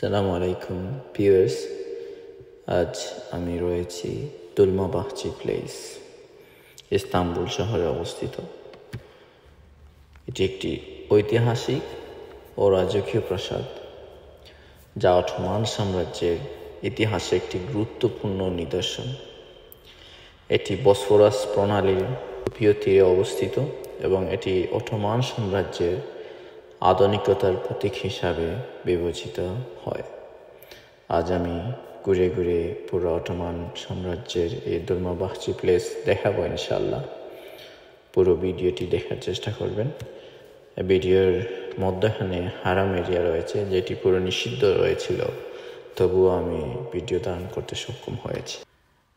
আসসালামু আলাইকুম ভিউয়ার্স, আজ আমি রয়েছি দোলমাবাহচি প্লেস, ইস্তাম্বুল শহরে অবস্থিত। এটি একটি ঐতিহাসিক ও রাজকীয় প্রাসাদ, যা অটোমান সাম্রাজ্যের ইতিহাসে একটি গুরুত্বপূর্ণ নিদর্শন। এটি বসফরাস প্রণালীর ইউরোপীয় তীরে অবস্থিত এবং এটি অটোমান সাম্রাজ্যের আধুনিকতার প্রতীক হিসাবে বিবেচিত হয়। আজ আমি ঘুরে ঘুরে পুরো অটোমান সাম্রাজ্যের এই দোলমাবাহচি প্লেস দেখাবো ইনশাল্লাহ। পুরো ভিডিওটি দেখার চেষ্টা করবেন। ভিডিওর মধ্যখানে হারাম এরিয়া রয়েছে, যেটি পুরো নিষিদ্ধ রয়েছিল, তবুও আমি ভিডিও ধারণ করতে সক্ষম হয়েছি।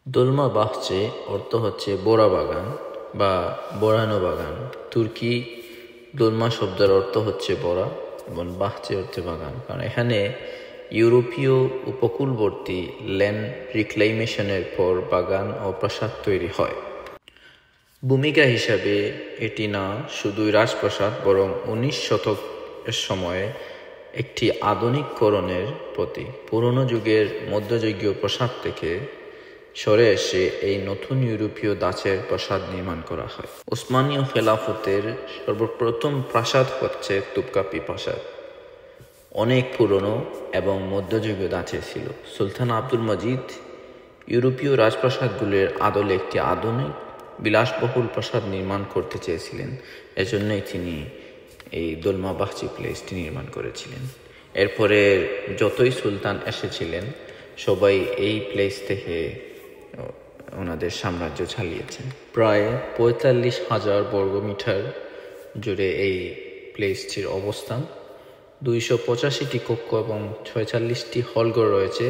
দোলমাবাহচি অর্থ হচ্ছে বোরা বাগান বা বোরানো বাগান। তুর্কি দোলমা শব্দের অর্থ হচ্ছে বরা এবং বাহচি অর্থে বাগান, কারণ এখানে ইউরোপীয় উপকূলবর্তী ল্যান্ড রিক্লাইমেশনের পর বাগান ও প্রাসাদ তৈরি হয়। ভূমিকা হিসাবে এটি না শুধুই রাজপ্রাসাদ, বরং 19 শতকের সময়ে একটি আধুনিককরণের প্রতীক। পুরনো যুগের মধ্যযুগীয় প্রাসাদ থেকে সরে এসে এই নতুন ইউরোপীয় ধাঁচের প্রাসাদ নির্মাণ করা হয়। উসমানীয় খেলাফতের সর্বপ্রথম প্রাসাদ হচ্ছে তুপকাপি প্রাসাদ, অনেক পুরনো এবং মধ্যযুগীয় ধাঁচের ছিল। সুলতান আব্দুল মজিদ ইউরোপীয় রাজপ্রাসাদগুলির আদলে একটি আধুনিক বিলাসবহুল প্রাসাদ নির্মাণ করতে চেয়েছিলেন, এজন্যই তিনি এই দোলমাবাহচি প্লেসটি নির্মাণ করেছিলেন। এরপরে যতই সুলতান এসেছিলেন, সবাই এই প্লেস থেকে ওনাদের সাম্রাজ্য চালিয়েছেন। প্রায় 45,000 বর্গমিটার জুড়ে এই প্লেসটির অবস্থান। 285টি কক্ষ এবং 46টি হলঘর রয়েছে,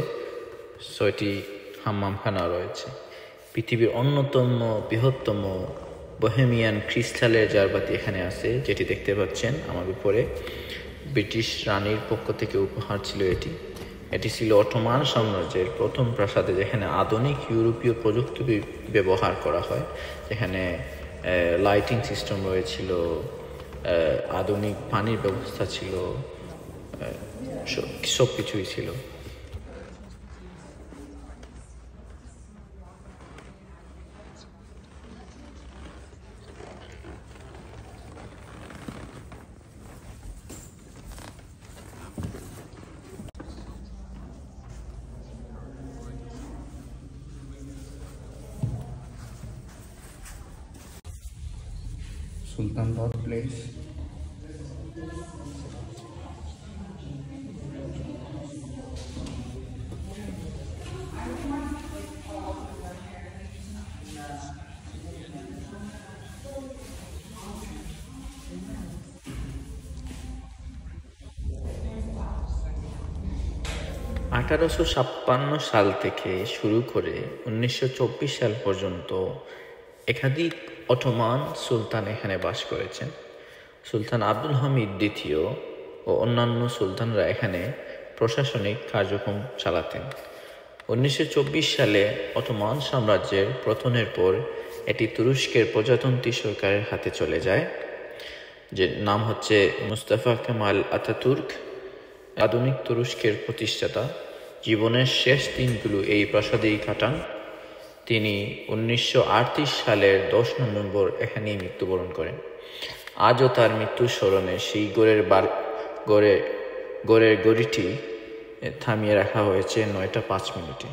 6টি হাম্মামখানা রয়েছে। পৃথিবীর অন্যতম বৃহত্তম বোহেমিয়ান ক্রিস্টালের জারবাতি এখানে আছে, যেটি দেখতে পাচ্ছেন আমার উপরে। ব্রিটিশ রানীর পক্ষ থেকে উপহার ছিল এটি। এটি ছিল অটোমান সাম্রাজ্যের প্রথম প্রাসাদে, যেখানে আধুনিক ইউরোপীয় প্রযুক্তি ব্যবহার করা হয়, যেখানে লাইটিং সিস্টেম রয়েছিল, আধুনিক পানির ব্যবস্থা ছিল, সব কিছুই ছিল। সুলতানবাগ প্লেস। (1856) সাল থেকে শুরু করে 1924 সাল পর্যন্ত একাধিক অটোমান সুলতান এখানে বাস করেছেন। সুলতান আব্দুল হামিদ দ্বিতীয় ও অন্যান্য সুলতানরা এখানে প্রশাসনিক কার্যক্রম চালাতেন। 1924 সালে অটোমান সাম্রাজ্যের পতনের পর এটি তুরস্কের প্রজাতন্ত্রী সরকারের হাতে চলে যায়, যে নাম হচ্ছে মুস্তাফা কামাল আতাতুর্ক, আধুনিক তুরস্কের প্রতিষ্ঠাতা। জীবনের শেষ দিনগুলো এই প্রাসাদেই কাটান। তিনি 1938 সালের 10 নভেম্বর এখানেই মৃত্যুবরণ করেন। আজও তার মৃত্যুর স্মরণে সেই গড়ের গড়িটি থামিয়ে রাখা হয়েছে 9টা 5 মিনিটে।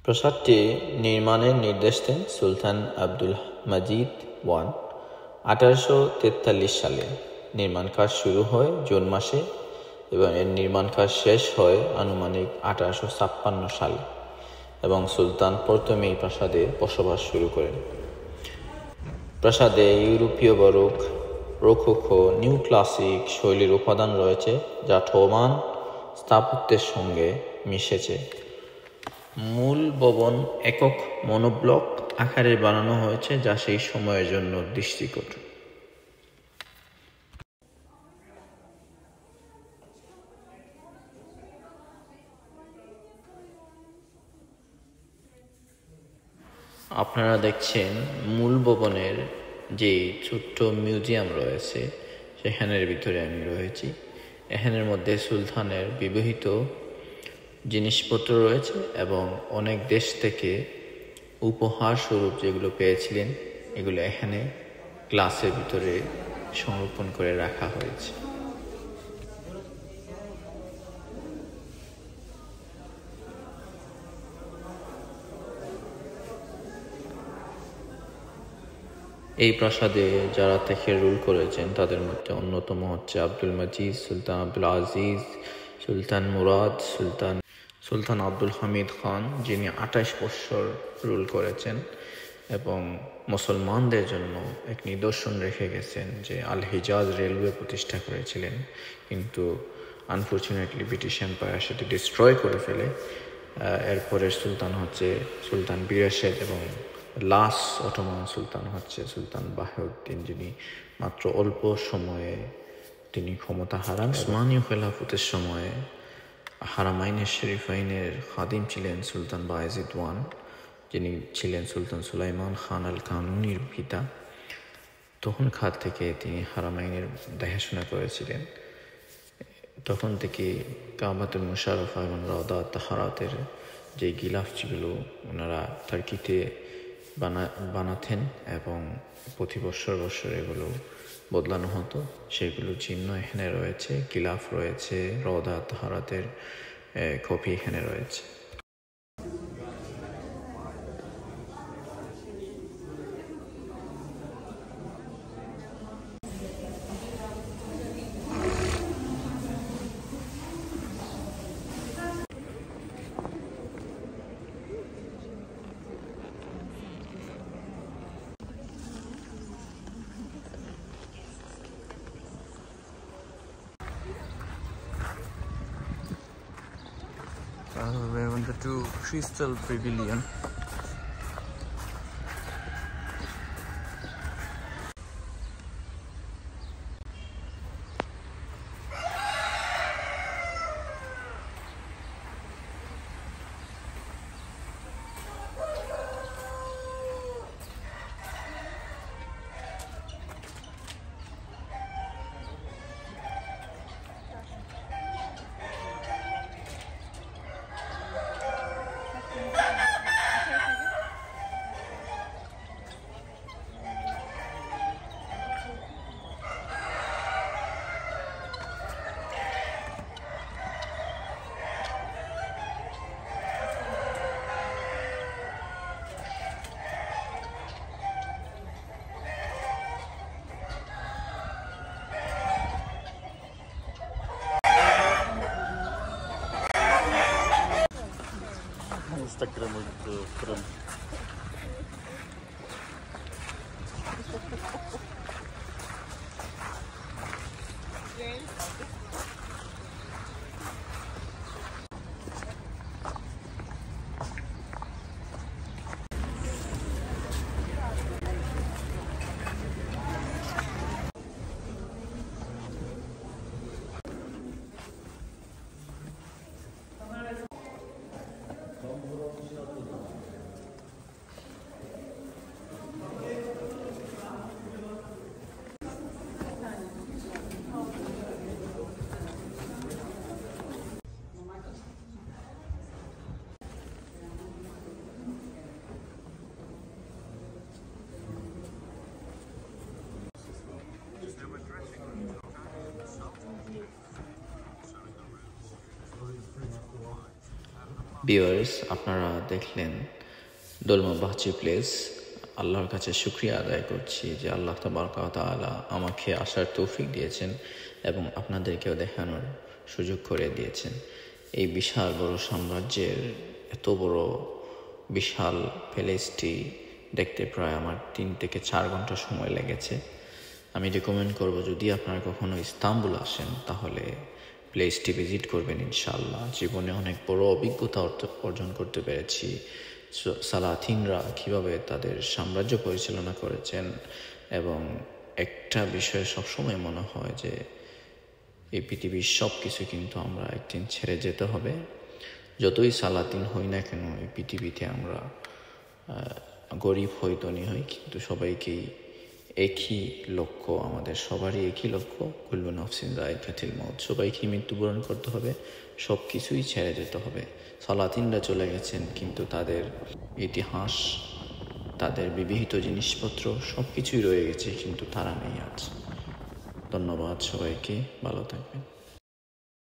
প্রাসাদটি নির্মাণের নির্দেশ দেন সুলতান আব্দুল মজিদ I 1843 সালে। নির্মাণ কাজ শুরু হয় জুন মাসে এবং এর নির্মাণ কাজ শেষ হয় আনুমানিক 1856 সালে। এবং সুলতান প্রথমে এই প্রাসাদে বসবাস শুরু করেন। প্রাসাদে ইউরোপীয় বারোক, রোকোকো, নিউ ক্লাসিক শৈলীর উপাদান রয়েছে, যা ওটোমান স্থাপত্যের সঙ্গে মিশেছে। মূল ভবন একক মনোব্লক আকারে বানানো হয়েছে, যা সেই সময়ের জন্য দৃষ্টিকটু। আপনারা দেখছেন মূল ভবনের যে ছোট্ট মিউজিয়াম রয়েছে, সেখানের ভিতরে আমি রয়েছি। এখানের মধ্যে সুলতানের বিবাহিত জিনিসপত্র রয়েছে এবং অনেক দেশ থেকে উপহার স্বরূপ যেগুলো পেয়েছিলেন, এগুলো এখানে গ্লাসের ভিতরে সংরক্ষণ করে রাখা হয়েছে। এই প্রাসাদে যারা থেকে রুল করেছেন তাদের মধ্যে অন্যতম হচ্ছে আব্দুল মজিদ, সুলতান আব্দুল আজিজ, সুলতান মুরাদ, সুলতান আব্দুল হামিদ খান, যিনি 28 বছর রুল করেছেন এবং মুসলমানদের জন্য এক নিদর্শন রেখে গেছেন যে আল হিজাজ রেলওয়ে প্রতিষ্ঠা করেছিলেন, কিন্তু আনফর্চুনেটলি ব্রিটিশ এম্পায়ার সেটি ডিস্ট্রয় করে ফেলে। এরপরের সুলতান হচ্ছে সুলতান বিরাশেদ এবং লাস্ট অটোমান সুলতান হচ্ছে সুলতান বাহাউদ্দিন, যিনি মাত্র অল্প সময়ে তিনি ক্ষমতা হারান। উসমানীয় খেলাফতের সময়ে হারামাইনের শরীফাইনের খাদিম ছিলেন সুলতান বায়েজিদ ওয়ান, যিনি ছিলেন সুলতান সুলাইমান খান আল কানুনির পিতা। তখনকার থেকে তিনি হারামাইনের দেখাশোনা করেছিলেন। তখন থেকে কাবাতুল মুশাররফা এবং রওদা তাহারাতের যে গিলাফগুলো ওনারা টার্কিতে বানাতেন এবং প্রতি বছর এগুলো বদলানো হতো, সেগুলো চিহ্ন এখানে রয়েছে, গিলাফ রয়েছে, রওদা তাহারাতের কপি এখানে রয়েছে। We're on the two crystal pavilion. Instagram keren. Viewers, আপনারা দেখলেন দোলমা বাহচি প্লেস। আল্লাহর কাছে শুকরিয়া আদায় করছি যে আল্লাহ তাবারক ওয়া তাআলা আমাকে আসার তৌফিক দিয়েছেন এবং আপনাদেরকেও দেখানোর সুযোগ করে দিয়েছেন। এই বিশাল বড় সাম্রাজ্যের এত বড় বিশাল প্যালেসটি দেখতে প্রায় আমার 3 থেকে 4 ঘন্টা সময় লেগেছে। আমি রেকমেন্ড করব যদি আপনারা কখনো ইস্তাম্বুল আসেন তাহলে প্লেসটি ভিজিট করবেন ইনশাআল্লাহ। জীবনে অনেক বড় অভিজ্ঞতা অর্জন করতে পেরেছি সালাতিনরা কীভাবে তাদের সাম্রাজ্য পরিচালনা করেছেন, এবং একটা বিষয় সবসময় মনে হয় যে এই পৃথিবীর সব কিছু কিন্তু আমরা একদিন ছেড়ে যেতে হবে। যতই সালাতিন হই না কেন এই পৃথিবীতে আমরা গরিব হই ধনী হই, কিন্তু সবাইকেই একই লক্ষ্য, আমাদের সবারই একই লক্ষ্য, কুল্লু নাফসিন যায়কাতুল মউত, সবাইকেই মৃত্যুবরণ করতে হবে, সব কিছুই ছেড়ে যেতে হবে। সালাতিনরা চলে গেছেন কিন্তু তাদের ইতিহাস, তাদের বিবিহিত জিনিসপত্র সব কিছুই রয়ে গেছে, কিন্তু তারা নেই আজ। ধন্যবাদ সবাইকে, ভালো থাকবেন।